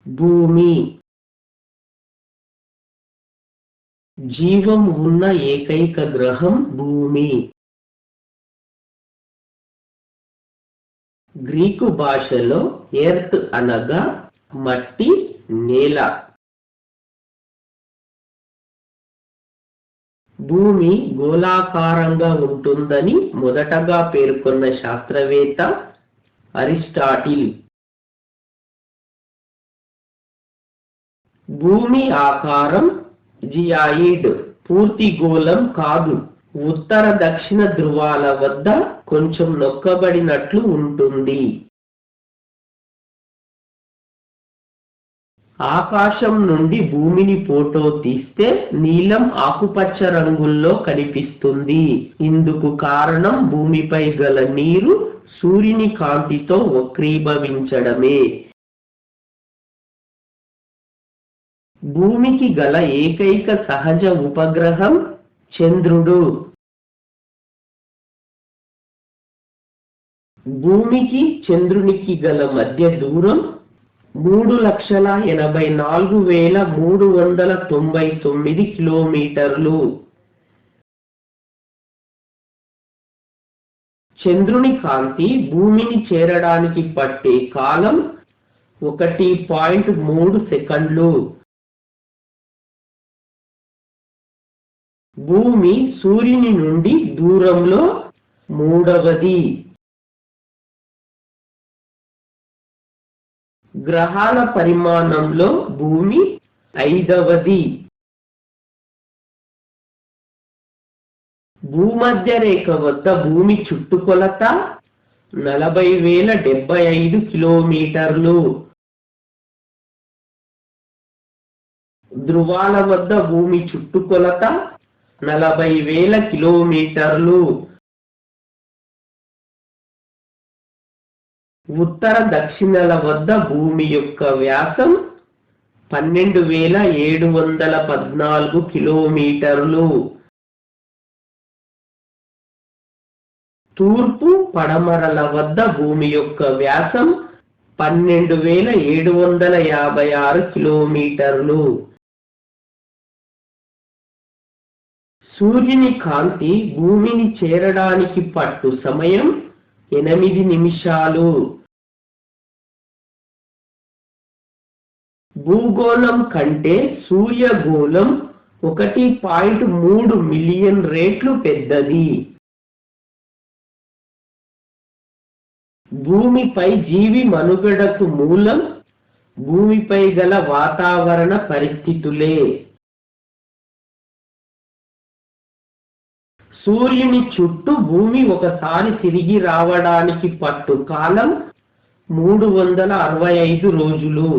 భూమి జీవం ఉన్న ఏకైక గ్రహం భూమి. గ్రీకు భాషలో ఎర్త్ అనగా మట్టి, నేల. భూమి గోళాకారంగా ఉంటుందని మొదటగా పేర్కొన్న శాస్త్రవేత్త అరిస్టాటిల్. భూమి ఆకారం జియాయిడ్, పూర్తి గోళం కాదు. ఉత్తర దక్షిణ ధ్రువాల వద్ద కొంచెం నొక్కబడినట్లు ఉంటుంది. ఆకాశం నుండి భూమిని ఫోటో తీస్తే నీలం ఆకుపచ్చ రంగుల్లో కనిపిస్తుంది. ఇందుకు కారణం భూమిపై గల నీరు సూర్యుని కాంతితో వక్రీభవించడమే. భూమికి గల ఏకైక సహజ ఉపగ్రహం చంద్రుడు. భూమికి చంద్రునికి గల మధ్య దూరం 3,84,399 కిలోమీటర్లు. చంద్రుని కాంతి భూమిని చేరడానికి పట్టే కాలం 1.3 సెకండ్లు. భూమి సూర్యుని నుండి దూరంలో మూడవది. గ్రహాల పరిమాణంలో భూమి 5వది. భూమధ్య రేఖ వద్ద భూమి చుట్టుకొలత 40,075 కిలోమీటర్లు. ధ్రువాల వద్ద భూమి చుట్టుకొలత 40,000 కిలోమీటర్లు. ఉత్తర దక్షిణాల వద్ద భూమి యొక్క వ్యాసం 12,714 కిలోమీటర్లు. తూర్పు పడమరల వద్ద భూమి యొక్క వ్యాసం 12,756 కిలోమీటర్లు. సూర్యుని కాంతి భూమిని చేరడానికి పట్టు సమయం 8 నిమిషాలు. భూగోళం కంటే సూర్యగోళం 1.3 మిలియన్ రెట్లు పెద్దది. భూమిపై జీవి మనుగడకు మూలం భూమిపై గల వాతావరణ పరిస్థితులే. సూర్యుని చుట్టూ భూమి ఒకసారి తిరిగి రావడానికి పట్టు కాలం 365 రోజులు.